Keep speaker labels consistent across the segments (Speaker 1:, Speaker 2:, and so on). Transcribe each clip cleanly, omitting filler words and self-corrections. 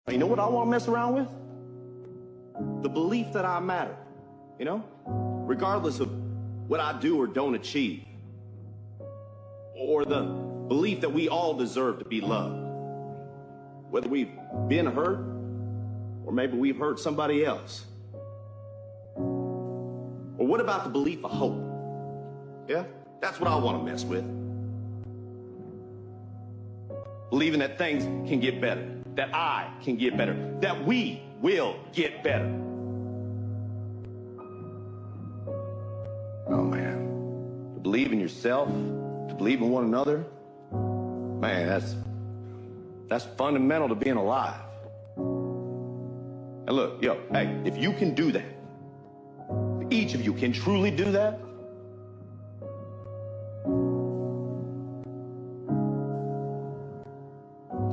Speaker 1: You know what I want to mess around with? The belief that I matter, you know? Regardless of what I do or don't achieve. Or the belief that we all deserve to be loved. Whether we've been hurt, or maybe we've hurt somebody else. Or what about the belief of hope? Yeah, that's what I want to mess with. Believing that things can get better, that I can get better, that we will get better. Oh man, to believe in yourself, to believe in one another, man, that's fundamental to being alive. And look, hey, if you can do that, if each of you can truly do that,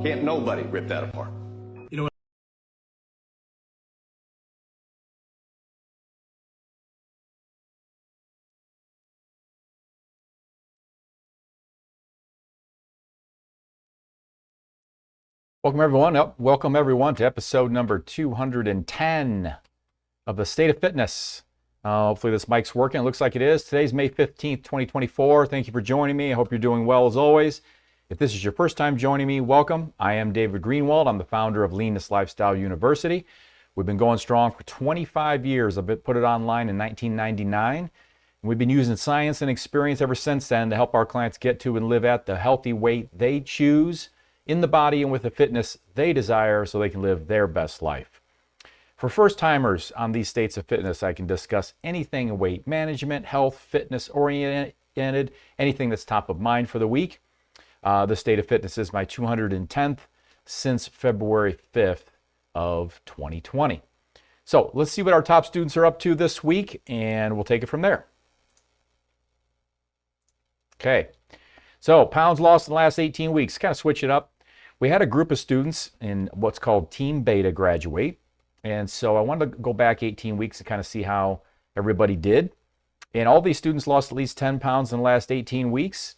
Speaker 1: can't nobody rip that apart.
Speaker 2: You know,
Speaker 3: welcome everyone to episode number 210 of the State of Fitness. Hopefully this mic's working. It looks like it is. Today's May 15th, 2024. Thank you for joining me. I hope you're doing well as always. If this is your first time joining me, welcome. I am David Greenwalt. I'm the founder of Leanness Lifestyle University. We've been going strong for 25 years. I've put it online in 1999. And we've been using science and experience ever since then to help our clients get to and live at the healthy weight they choose in the body and with the fitness they desire so they can live their best life. For first timers on these states of fitness, I can discuss anything in weight management, health, fitness oriented, anything that's top of mind for the week. The State of Fitness is my 210th since February 5th of 2020. So let's see what our top students are up to this week, and we'll take it from there. Okay, so pounds lost in the last 18 weeks. Kind of switch it up. We had a group of students in what's called Team Beta graduate, and so I wanted to go back 18 weeks and kind of see how everybody did. And all these students lost at least 10 pounds in the last 18 weeks.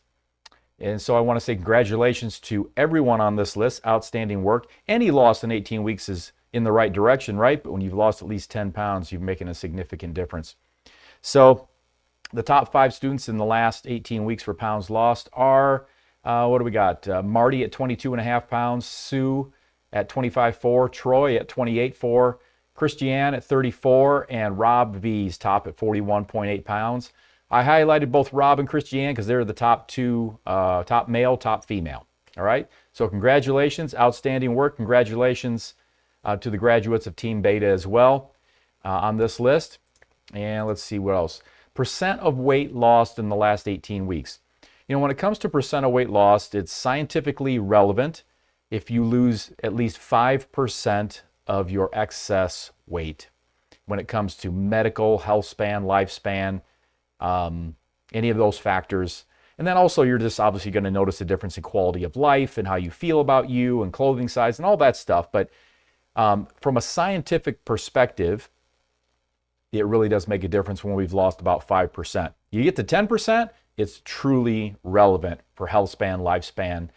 Speaker 3: And so I want to say congratulations to everyone on this list. Outstanding work. Any loss in 18 weeks is in the right direction, right? But when you've lost at least 10 pounds, you're making a significant difference. So the top 5 students in the last 18 weeks for pounds lost are, what do we got? Marty at 22.5 pounds, Sue at 25.4, Troy at 28.4, Christiane at 34, and Rob V's top at 41.8 pounds. I highlighted both Rob and Christiane because they're the top two, top male, top female. All right. So congratulations, outstanding work. Congratulations to the graduates of Team Beta as well on this list. And let's see what else. Percent of weight lost in the last 18 weeks. You know, when it comes to percent of weight lost, it's scientifically relevant if you lose at least 5% of your excess weight when it comes to medical, health span, lifespan, any of those factors. And then also you're just obviously going to notice a difference in quality of life and how you feel about you and clothing size and all that stuff. But from a scientific perspective, it really does make a difference when we've lost about 5%. You get to 10%, it's truly relevant for health span, lifespan,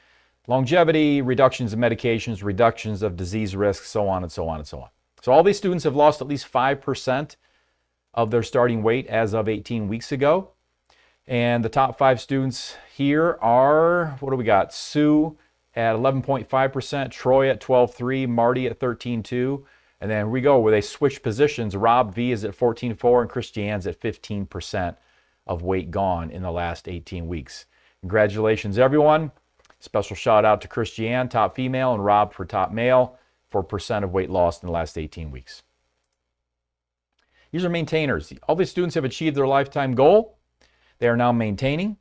Speaker 3: longevity, reductions in medications, reductions of disease risks, so on and so on and so on. So all these students have lost at least 5% of their starting weight as of 18 weeks ago. And the top 5 students here are, what do we got? Sue at 11.5%, Troy at 12.3%, Marty at 13.2%. And then here we go where they switch positions. Rob V is at 14.4% and Christiane's at 15% of weight gone in the last 18 weeks. Congratulations, everyone. Special shout out to Christiane, top female, and Rob for top male for percent of weight lost in the last 18 weeks. These are maintainers. All these students have achieved their lifetime goal. They are now maintaining,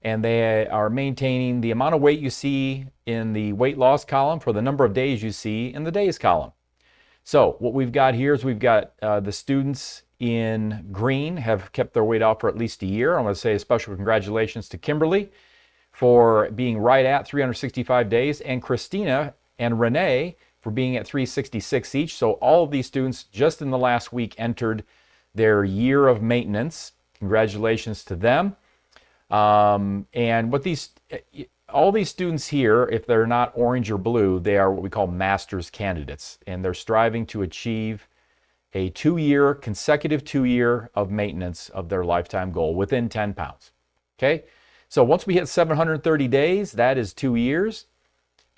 Speaker 3: and they are maintaining the amount of weight you see in the weight loss column for the number of days you see in the days column. So what we've got here is we've got the students in green have kept their weight off for at least a year. I want to say a special congratulations to Kimberly for being right at 365 days, and Christina and Renee for being at 366 each. So all of these students just in the last week entered their year of maintenance. Congratulations to them. And what these, all these students here, if they're not orange or blue, they are what we call master's candidates, and they're striving to achieve a consecutive 2-year of maintenance of their lifetime goal within 10 pounds. Okay, so once we hit 730 days, that is 2 years,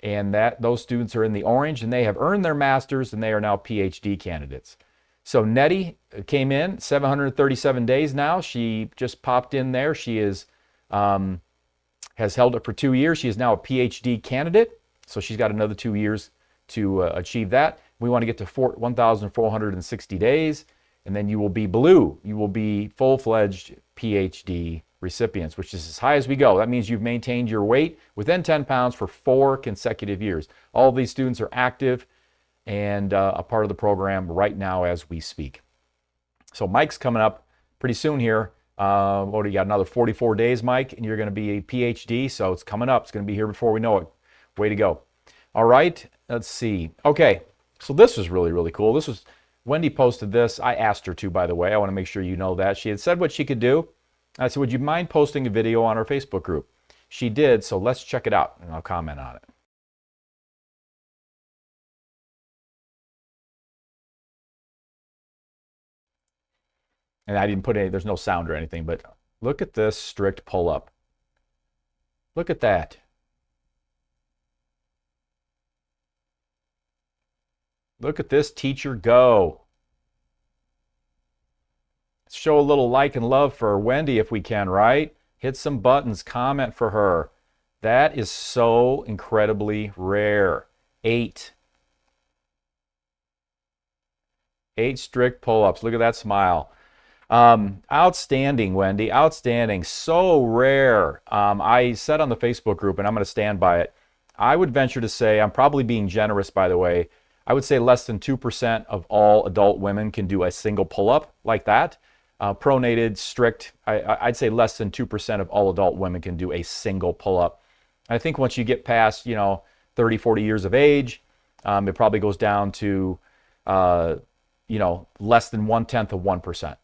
Speaker 3: and those students are in the orange, and they have earned their master's, and they are now PhD candidates. So Nettie came in 737 days now. She just popped in there. She is has held it for 2 years. She is now a PhD candidate, so she's got another 2 years to achieve that. We want to get to 1,460 days, and then you will be blue. You will be full-fledged PhD recipients, which is as high as we go. That means you've maintained your weight within 10 pounds for 4 consecutive years. All of these students are active and a part of the program right now as we speak. So Mike's coming up pretty soon here. What do you got? Another 44 days, Mike, and you're going to be a PhD. So it's coming up. It's going to be here before we know it. Way to go. All right. Let's see. Okay. So this was really, really cool. This was Wendy posted this. I asked her to, by the way. I want to make sure you know that. She had said what she could do. I said, would you mind posting a video on our Facebook group? She did. So let's check it out, and I'll comment on it. And I didn't put any, there's no sound or anything, but look at this strict pull-up. Look at that. Look at this teacher go. Let's show a little like and love for Wendy if we can, right? Hit some buttons, comment for her. That is so incredibly rare. 8 strict pull-ups. Look at that smile. Outstanding, Wendy. Outstanding. So rare. I said on the Facebook group, and I'm going to stand by it, I would venture to say, I'm probably being generous, by the way, I would say less than 2% of all adult women can do a single pull-up like that. Pronated, strict, I'd say less than 2% of all adult women can do a single pull-up. I think once you get past, 30, 40 years of age, it probably goes down to, less than 1/10 of 1%.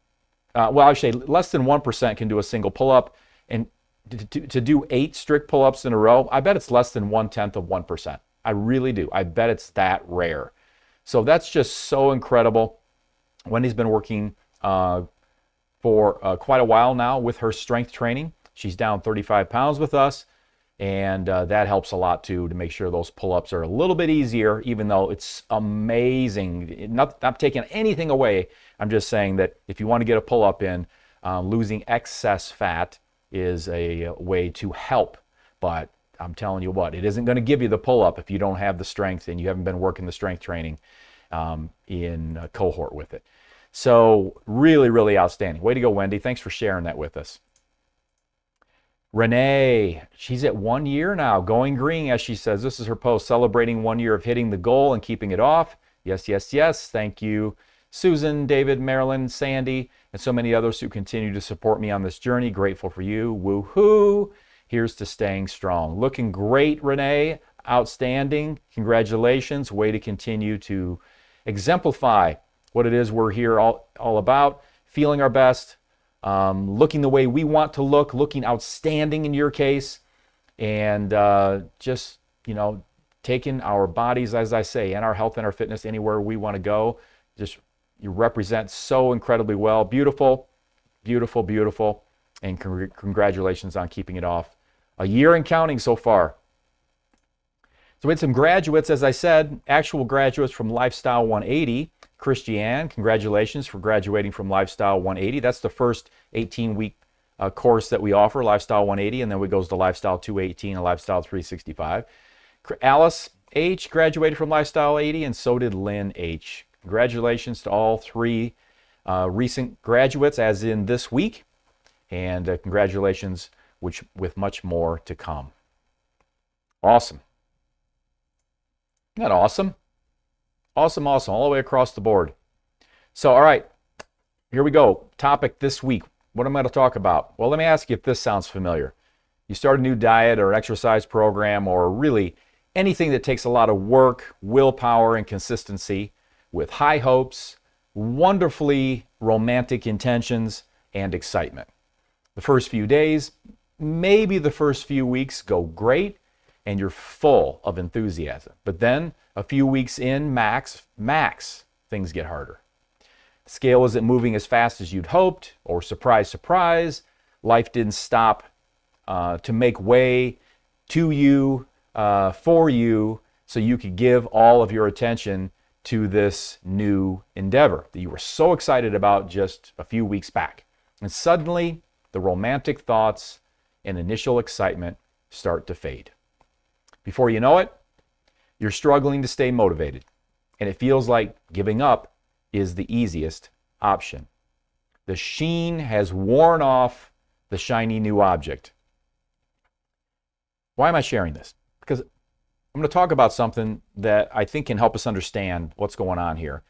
Speaker 3: Well, actually, less than 1% can do a single pull-up, and to do 8 strict pull-ups in a row, I bet it's less than 1/10 of 1%. I really do. I bet it's that rare. So that's just so incredible. Wendy's been working for quite a while now with her strength training. She's down 35 pounds with us, and that helps a lot too, to make sure those pull-ups are a little bit easier, even though it's amazing. Not taking anything away. I'm just saying that if you want to get a pull-up in, losing excess fat is a way to help. But I'm telling you what, it isn't going to give you the pull-up if you don't have the strength and you haven't been working the strength training in a cohort with it. So really, really outstanding. Way to go, Wendy. Thanks for sharing that with us. Renee, she's at 1 year now, going green, as she says. This is her post, celebrating 1 year of hitting the goal and keeping it off. Yes, yes, yes. Thank you, Susan, David, Marilyn, Sandy, and so many others who continue to support me on this journey. Grateful for you. Woohoo. Here's to staying strong. Looking great, Renee. Outstanding. Congratulations. Way to continue to exemplify what it is we're here all about. Feeling our best. Looking the way we want to look. Looking outstanding in your case. And just, taking our bodies, as I say, and our health and our fitness anywhere we want to go. Just, you represent so incredibly well. Beautiful, beautiful, beautiful. And congratulations on keeping it off. A year and counting so far. So we had some graduates, as I said, actual graduates from Lifestyle 180. Christiane, congratulations for graduating from Lifestyle 180. That's the first 18-week course that we offer, Lifestyle 180, and then it goes to Lifestyle 218 and Lifestyle 365. Alice H. graduated from Lifestyle 80, and so did Lynn H. Congratulations to all 3 recent graduates, as in this week, and congratulations with much more to come. Awesome. Isn't that awesome? Awesome, awesome, all the way across the board. So, all right, here we go. Topic this week. What am I going to talk about? Well, let me ask you if this sounds familiar. You start a new diet or exercise program, or really anything that takes a lot of work, willpower, and consistency, with high hopes, wonderfully romantic intentions, and excitement. The first few days, maybe the first few weeks go great, and you're full of enthusiasm. But then a few weeks in, max, things get harder. The scale isn't moving as fast as you'd hoped, or surprise, surprise, life didn't stop to make way to you, for you, so you could give all of your attention to this new endeavor that you were so excited about just a few weeks back. And suddenly, the romantic thoughts and initial excitement start to fade. Before you know it, you're struggling to stay motivated, and it feels like giving up is the easiest option. The sheen has worn off the shiny new object. Why am I sharing this? Because I'm going to talk about something that I think can help us understand what's going on here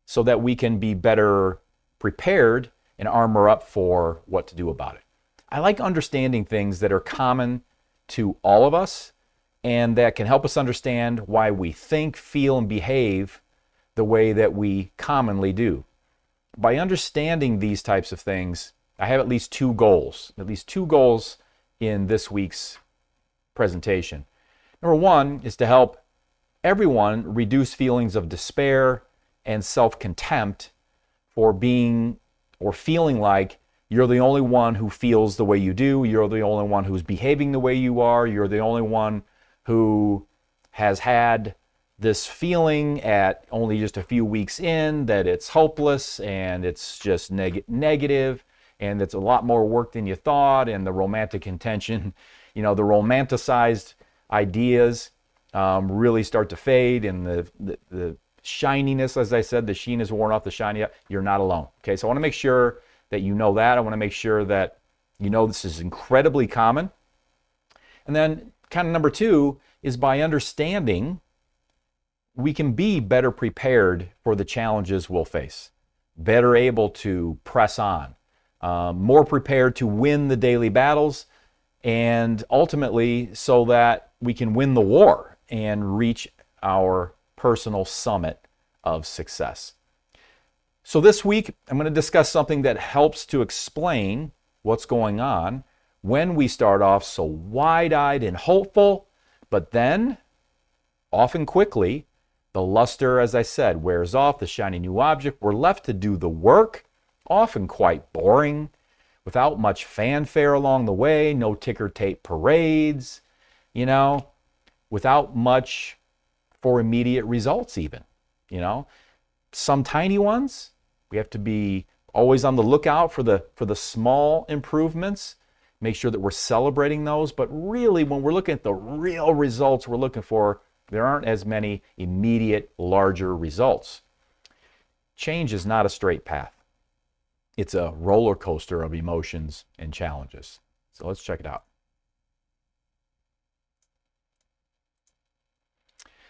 Speaker 3: so that we can be better prepared and armor up for what to do about it. I like understanding things that are common to all of us and that can help us understand why we think, feel, and behave the way that we commonly do. By understanding these types of things, I have at least two goals in this week's presentation. Number one is to help everyone reduce feelings of despair and self-contempt for being or feeling like you're the only one who feels the way you do, you're the only one who's behaving the way you are, you're the only one who has had this feeling at only just a few weeks in that it's hopeless and it's just negative and it's a lot more work than you thought, and the romantic intention, the romanticized ideas really start to fade, and the shininess, as I said, the sheen is worn off the shiny. You're not alone. Okay, so I want to make sure that you know that. I want to make sure that you know this is incredibly common. And then kind of number two is by understanding we can be better prepared for the challenges we'll face, better able to press on, more prepared to win the daily battles, and ultimately so that we can win the war and reach our personal summit of success. So this week, I'm going to discuss something that helps to explain what's going on when we start off so wide-eyed and hopeful, but then, often quickly, the luster, as I said, wears off, the shiny new object. We're left to do the work, often quite boring, without much fanfare along the way, no ticker tape parades, without much for immediate results even, Some tiny ones, we have to be always on the lookout for the small improvements, make sure that we're celebrating those, but really when we're looking at the real results we're looking for, there aren't as many immediate, larger results. Change is not a straight path. It's a roller coaster of emotions and challenges. So let's check it out.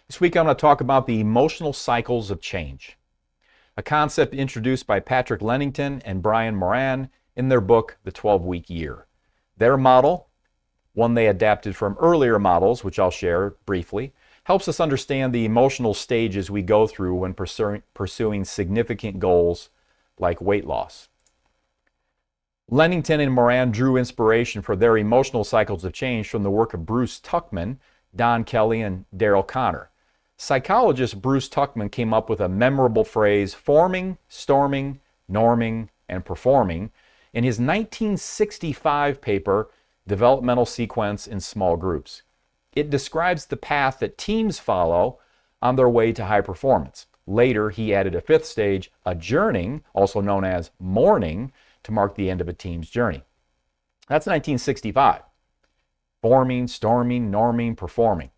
Speaker 3: This week I'm going to talk about the emotional cycles of change, a concept introduced by Patrick Lennington and Brian Moran in their book, The 12-Week Year. Their model, one they adapted from earlier models, which I'll share briefly, helps us understand the emotional stages we go through when pursuing significant goals like weight loss. Lennington and Moran drew inspiration for their emotional cycles of change from the work of Bruce Tuckman, Don Kelly, and Daryl Conner. Psychologist Bruce Tuckman came up with a memorable phrase, forming, storming, norming, and performing, in his 1965 paper, Developmental Sequence in Small Groups. It describes the path that teams follow on their way to high performance. Later, he added a fifth stage, adjourning, also known as mourning, to mark the end of a team's journey. That's 1965. Forming, storming, norming, performing.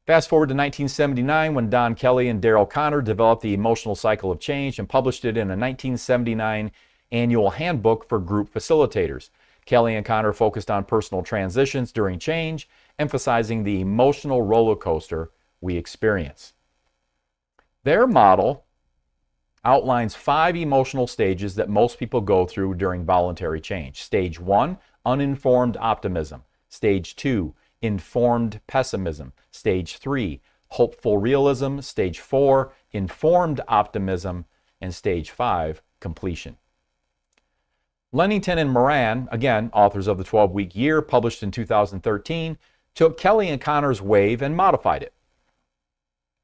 Speaker 3: Fast forward to 1979 when Don Kelly and Daryl Conner developed the emotional cycle of change and published it in a 1979 annual handbook for group facilitators. Kelly and Conner focused on personal transitions during change, emphasizing the emotional roller coaster we experience. Their model outlines 5 emotional stages that most people go through during voluntary change. Stage 1, uninformed optimism. Stage 2, informed pessimism. Stage 3, hopeful realism. Stage 4, informed optimism. And Stage 5, completion. Lennington and Moran, again, authors of The 12-Week Year, published in 2013, took Kelly and Connor's wave and modified it,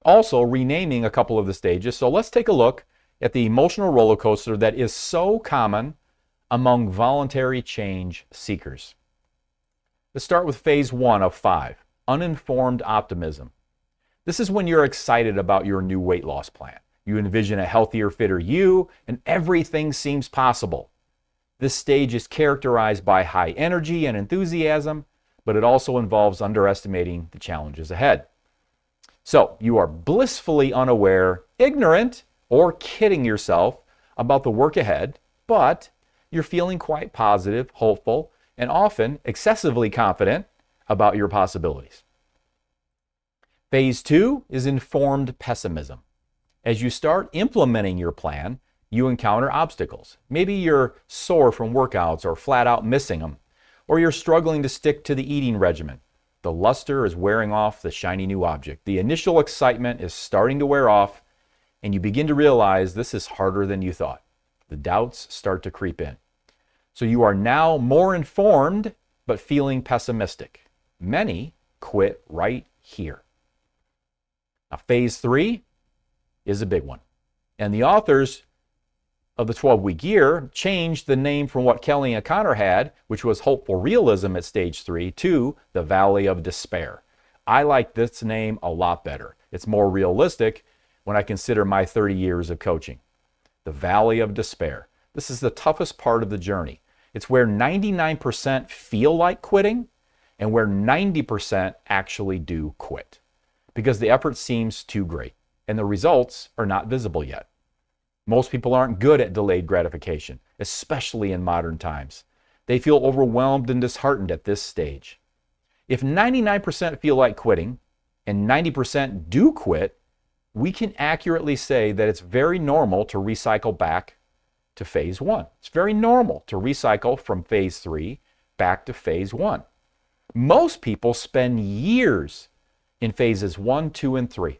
Speaker 3: also renaming a couple of the stages. So let's take a look at the emotional roller coaster that is so common among voluntary change seekers. Let's start with phase 1 of 5, uninformed optimism. This is when you're excited about your new weight loss plan. You envision a healthier, fitter you, and everything seems possible. This stage is characterized by high energy and enthusiasm, but it also involves underestimating the challenges ahead. So you are blissfully unaware, ignorant, or kidding yourself about the work ahead, but you're feeling quite positive, hopeful, and often excessively confident about your possibilities. Phase 2 is informed pessimism. As you start implementing your plan, you encounter obstacles. Maybe you're sore from workouts or flat out missing them, or you're struggling to stick to the eating regimen. The luster is wearing off the shiny new object. The initial excitement is starting to wear off, and you begin to realize this is harder than you thought. The doubts start to creep in. So you are now more informed, but feeling pessimistic. Many quit right here. Now, phase 3 is a big one. And the authors of the 12-week year changed the name from what Kelly and Connor had, which was hopeful realism at stage 3, to the Valley of Despair. I like this name a lot better. It's more realistic when I consider my 30 years of coaching. The Valley of Despair. This is the toughest part of the journey. It's where 99% feel like quitting and where 90% actually do quit, because the effort seems too great and the results are not visible yet. Most people aren't good at delayed gratification, especially in modern times. They feel overwhelmed and disheartened at this stage. If 99% feel like quitting and 90% do quit, we can accurately say that it's very normal to recycle back to phase 1. It's very normal to recycle from phase 3 back to phase 1. Most people spend years in phases 1, 2, and 3.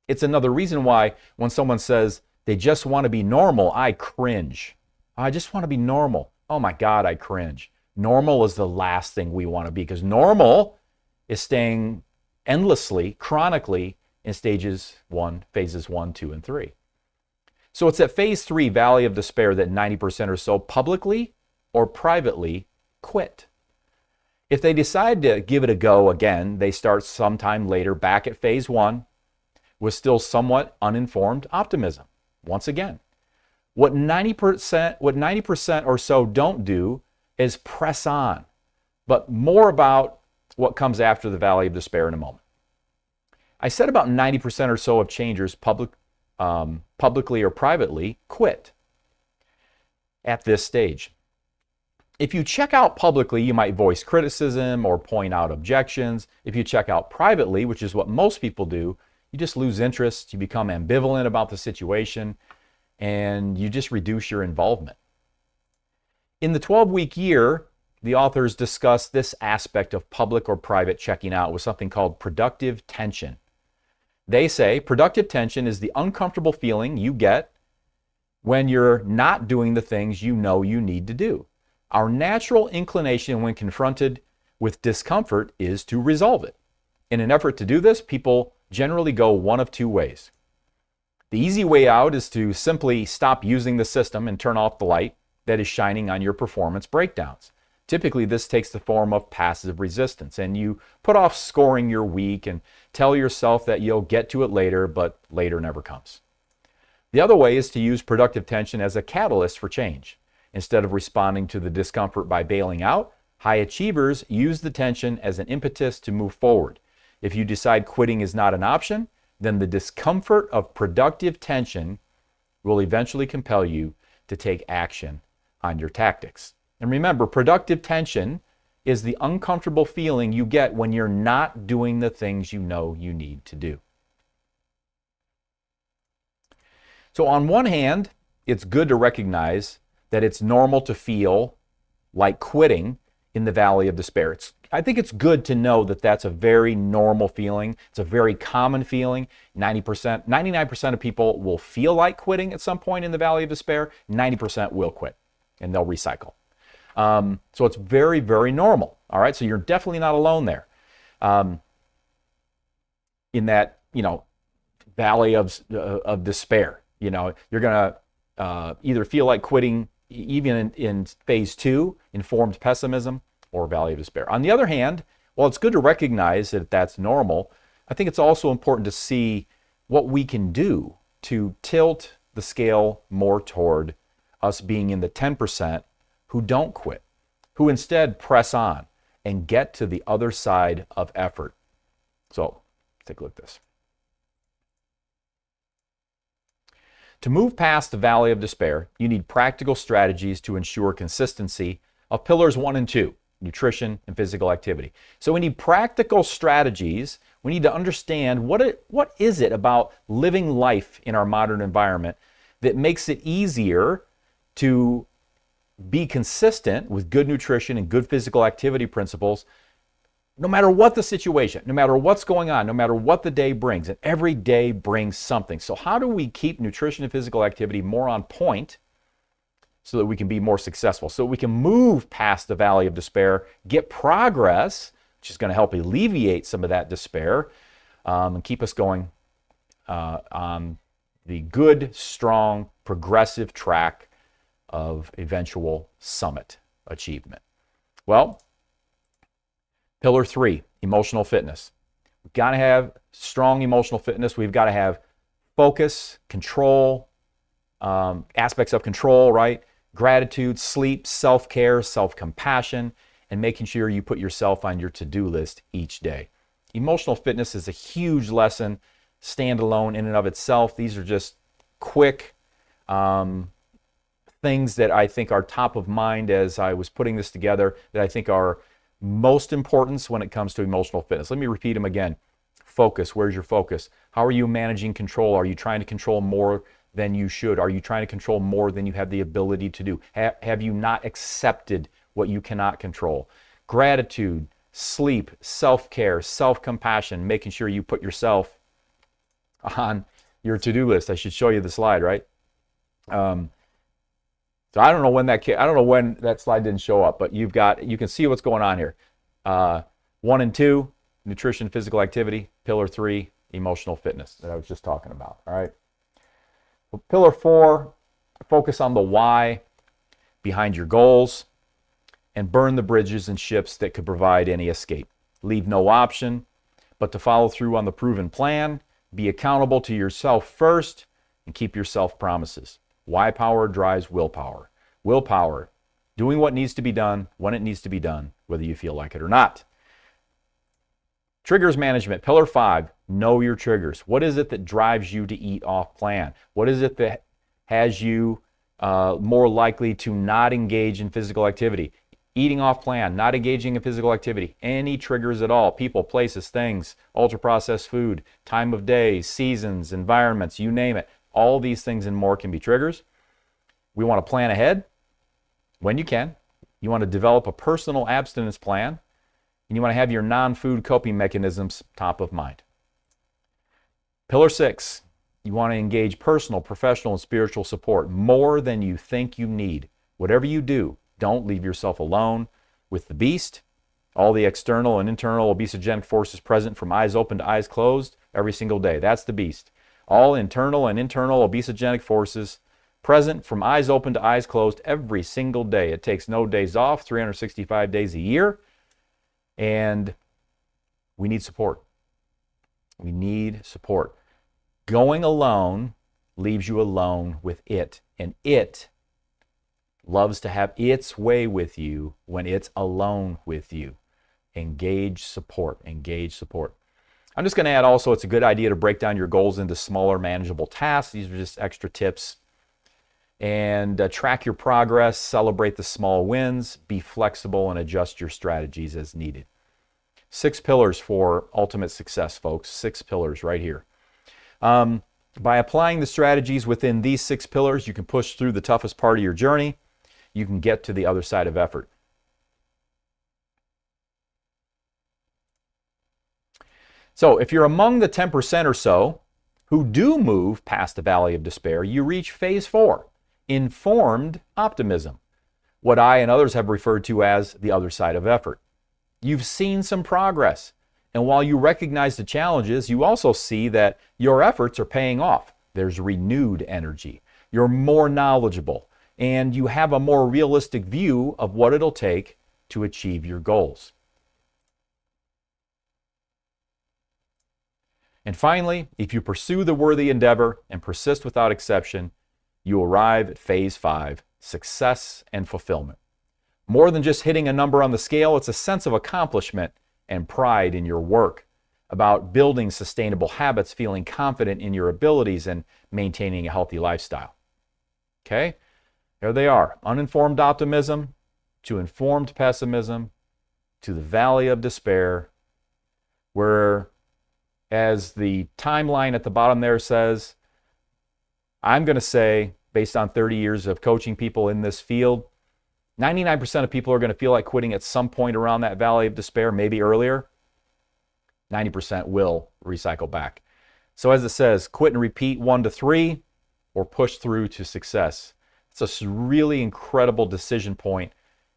Speaker 3: It's another reason why when someone says they just want to be normal, I cringe. I just want to be normal. Oh my God, I cringe. Normal is the last thing we want to be, because normal is staying endlessly, chronically in phases 1, 2, and 3. So it's at phase 3, Valley of Despair, that 90% or so publicly or privately quit. If they decide to give it a go again, they start sometime later back at phase 1 with still somewhat uninformed optimism. Once again, what 90% or so don't do is press on. But more about what comes after the Valley of Despair in a moment. I said about 90% or so of changers publicly or privately quit at this stage. If you check out publicly, you might voice criticism or point out objections. If you check out privately, which is what most people do, you just lose interest, you become ambivalent about the situation, and you just reduce your involvement. In the 12-week year, the authors discuss this aspect of public or private checking out with something called productive tension. They say productive tension is the uncomfortable feeling you get when you're not doing the things you know you need to do. Our natural inclination when confronted with discomfort is to resolve it. In an effort to do this, people generally go one of two ways. The easy way out is to simply stop using the system and turn off the light that is shining on your performance breakdowns. Typically, this takes the form of passive resistance, and you put off scoring your week and tell yourself that you'll get to it later, but later never comes. The other way is to use productive tension as a catalyst for change. Instead of responding to the discomfort by bailing out, high achievers use the tension as an impetus to move forward. If you decide quitting is not an option, then the discomfort of productive tension will eventually compel you to take action on your tactics. And remember, productive tension is the uncomfortable feeling you get when you're not doing the things you know you need to do. So on one hand, it's good to recognize that it's normal to feel like quitting in the Valley of Despair. I think it's good to know that that's a very normal feeling. It's a very common feeling. 99% of people will feel like quitting at some point in the Valley of Despair. 90% will quit, and they'll recycle. So it's very, very normal. All right, so you're definitely not alone there. in that, valley of despair. You're going to either feel like quitting even in phase 2, informed pessimism, or valley of despair. On the other hand, while it's good to recognize that that's normal, I think it's also important to see what we can do to tilt the scale more toward us being in the 10% who don't quit, who instead press on and get to the other side of effort. So, take a look at this. To move past the valley of despair, you need practical strategies to ensure consistency of pillars 1 and 2, nutrition and physical activity. So we need practical strategies. We need to understand what is it about living life in our modern environment that makes it easier to be consistent with good nutrition and good physical activity principles, no matter what the situation, no matter what's going on, no matter what the day brings. And every day brings something. So how do we keep nutrition and physical activity more on point so that we can be more successful, so we can move past the valley of despair, get progress, which is going to help alleviate some of that despair, and keep us going on the good, strong, progressive track of eventual summit achievement? Well, pillar 3, emotional fitness. We've got to have strong emotional fitness. We've got to have focus, control, aspects of control, right? Gratitude, sleep, self-care, self-compassion, and making sure you put yourself on your to-do list each day. Emotional fitness is a huge lesson, standalone in and of itself. These are just quick things that I think are top of mind as I was putting this together, that I think are most important when it comes to emotional fitness. Let me repeat them again. Focus. Where's your focus? How are you managing control? Are you trying to control more than you should? Are you trying to control more than you have the ability to do? Have you not accepted what you cannot control? Gratitude, sleep, self-care, self-compassion, making sure you put yourself on your to-do list. I should show you the slide, right? So I don't know when that slide didn't show up, but you can see what's going on here. 1 and 2, nutrition, physical activity. Pillar 3, emotional fitness that I was just talking about. All right. Well, pillar 4, focus on the why behind your goals and burn the bridges and ships that could provide any escape. Leave no option but to follow through on the proven plan. Be accountable to yourself first and keep yourself promises. Why power drives willpower. Willpower, doing what needs to be done when it needs to be done, whether you feel like it or not. Triggers management, pillar 5, know your triggers. What is it that drives you to eat off plan? What is it that has you more likely to not engage in physical activity? Eating off plan, not engaging in physical activity, any triggers at all, people, places, things, ultra-processed food, time of day, seasons, environments, you name it. All these things and more can be triggers. We want to plan ahead when you can. You want to develop a personal abstinence plan, and you want to have your non-food coping mechanisms top of mind. Pillar 6, you want to engage personal, professional, and spiritual support more than you think you need. Whatever you do, don't leave yourself alone with the beast. All the external and internal obesogenic forces present from eyes open to eyes closed every single day. That's the beast. All internal and internal obesogenic forces present from eyes open to eyes closed every single day. It takes no days off, 365 days a year, and we need support. We need support. Going alone leaves you alone with it, and it loves to have its way with you when it's alone with you. Engage support. Engage support. I'm just going to add also, it's a good idea to break down your goals into smaller, manageable tasks. These are just extra tips. And track your progress, celebrate the small wins, be flexible, and adjust your strategies as needed. 6 pillars for ultimate success, folks. 6 pillars right here. By applying the strategies within these 6 pillars, you can push through the toughest part of your journey. You can get to the other side of effort. So if you're among the 10% or so who do move past the valley of despair, you reach phase 4, informed optimism, what I and others have referred to as the other side of effort. You've seen some progress, And while you recognize the challenges, you also see that your efforts are paying off. There's renewed energy. You're more knowledgeable, and you have a more realistic view of what it'll take to achieve your goals. And finally, if you pursue the worthy endeavor and persist without exception, you arrive at phase 5, success and fulfillment. More than just hitting a number on the scale, it's a sense of accomplishment and pride in your work, about building sustainable habits, feeling confident in your abilities, and maintaining a healthy lifestyle. Okay? There they are. Uninformed optimism to informed pessimism to the valley of despair, where, as the timeline at the bottom there says, I'm going to say, based on 30 years of coaching people in this field, 99% of people are going to feel like quitting at some point around that valley of despair, maybe earlier. 90% will recycle back. So as it says, quit and repeat 1 to 3 or push through to success. It's a really incredible decision point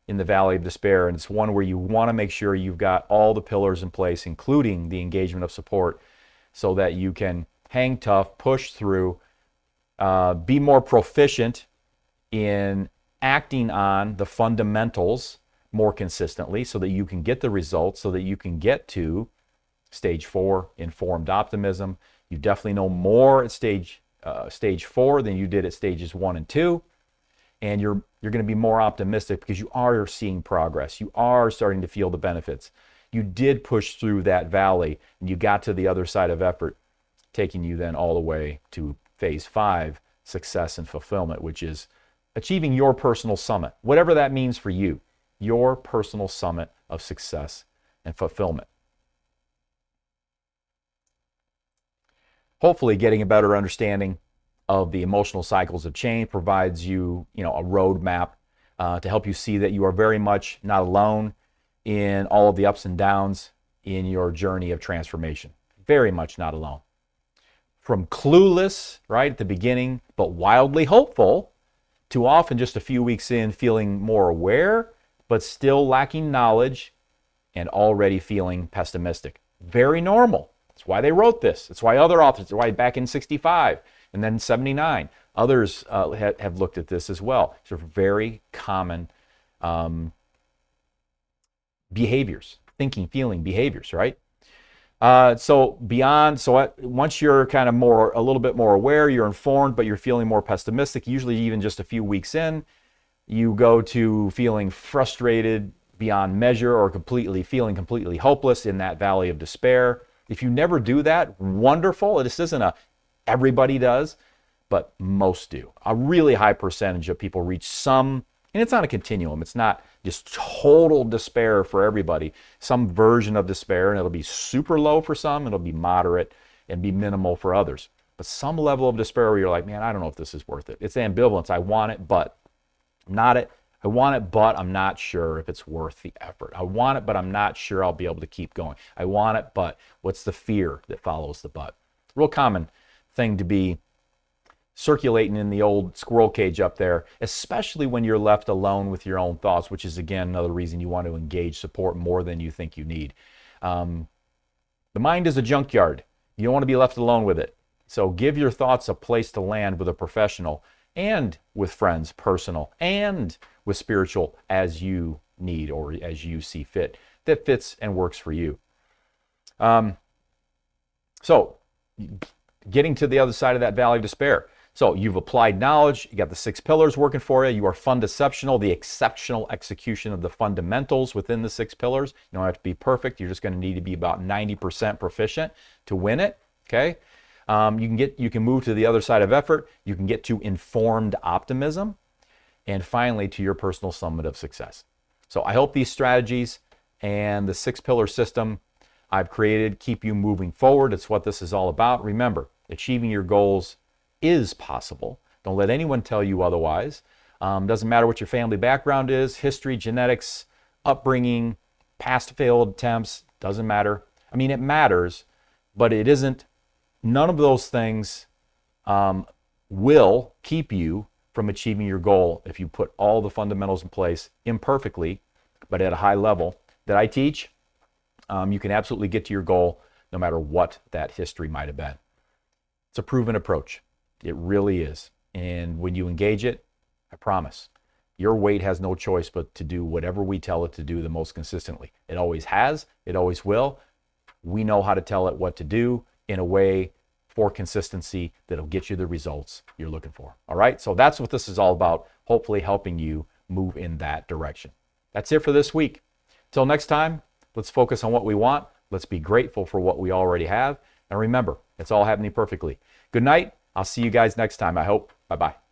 Speaker 3: in the valley of despair, and it's one where you want to make sure you've got all the pillars in place, including the engagement of support, so that you can hang tough, push through, be more proficient in acting on the fundamentals more consistently so that you can get the results, so that you can get to stage 4, informed optimism. You definitely know more at stage 4 than you did at stages 1 and 2. And you're going to be more optimistic because you are seeing progress. You are starting to feel the benefits. You did push through that valley and you got to the other side of effort, taking you then all the way to phase 5, success and fulfillment, which is achieving your personal summit, whatever that means for you, your personal summit of success and fulfillment. Hopefully getting a better understanding of the emotional cycles of change provides you, a roadmap to help you see that you are very much not alone in all of the ups and downs in your journey of transformation. Very much not alone. From clueless, right, at the beginning, but wildly hopeful, to often just a few weeks in feeling more aware, but still lacking knowledge and already feeling pessimistic. Very normal. That's why they wrote this. That's why other authors, that's why back in 65 and then 79, others have looked at this as well. These are very common behaviors, thinking, feeling behaviors, right? Once you're kind of a little bit more aware, you're informed, but you're feeling more pessimistic, usually even just a few weeks in, you go to feeling frustrated beyond measure or feeling completely hopeless in that valley of despair. If you never do that, wonderful. This isn't everybody does, but most do. A really high percentage of people reach some, and it's on a continuum. It's not just total despair for everybody. Some version of despair, and it'll be super low for some, it'll be moderate and be minimal for others. But some level of despair where you're like, man, I don't know if this is worth it. It's ambivalence. I want it, but I want it, but I'm not sure if it's worth the effort. I want it, but I'm not sure I'll be able to keep going. I want it, but what's the fear that follows the but? Real common thing to be circulating in the old squirrel cage up there, especially when you're left alone with your own thoughts, which is, again, another reason you want to engage support more than you think you need. The mind is a junkyard. You don't want to be left alone with it. So give your thoughts a place to land with a professional and with friends, personal, and with spiritual as you need or as you see fit, that fits and works for you. So getting to the other side of that valley of despair. So you've applied knowledge, you got the 6 pillars working for you, you are fundeceptional, the exceptional execution of the fundamentals within the 6 pillars. You don't have to be perfect, you're just going to need to be about 90% proficient to win it, okay? You can move to the other side of effort, you can get to informed optimism, and finally to your personal summit of success. So I hope these strategies and the 6 pillar system I've created keep you moving forward. It's what this is all about. Remember, achieving your goals is possible. Don't let anyone tell you otherwise. Doesn't matter what your family background is, history, genetics, upbringing, past failed attempts, doesn't matter. I mean, it matters, but it isn't. None of those things will keep you from achieving your goal if you put all the fundamentals in place imperfectly, but at a high level that I teach you can absolutely get to your goal no matter what that history might have been. It's a proven approach. It really is. And when you engage it, I promise, your weight has no choice but to do whatever we tell it to do the most consistently. It always has. It always will. We know how to tell it what to do in a way for consistency that'll get you the results you're looking for. All right? So that's what this is all about, hopefully helping you move in that direction. That's it for this week. Till next time, let's focus on what we want. Let's be grateful for what we already have. And remember, it's all happening perfectly. Good night. I'll see you guys next time, I hope. Bye-bye.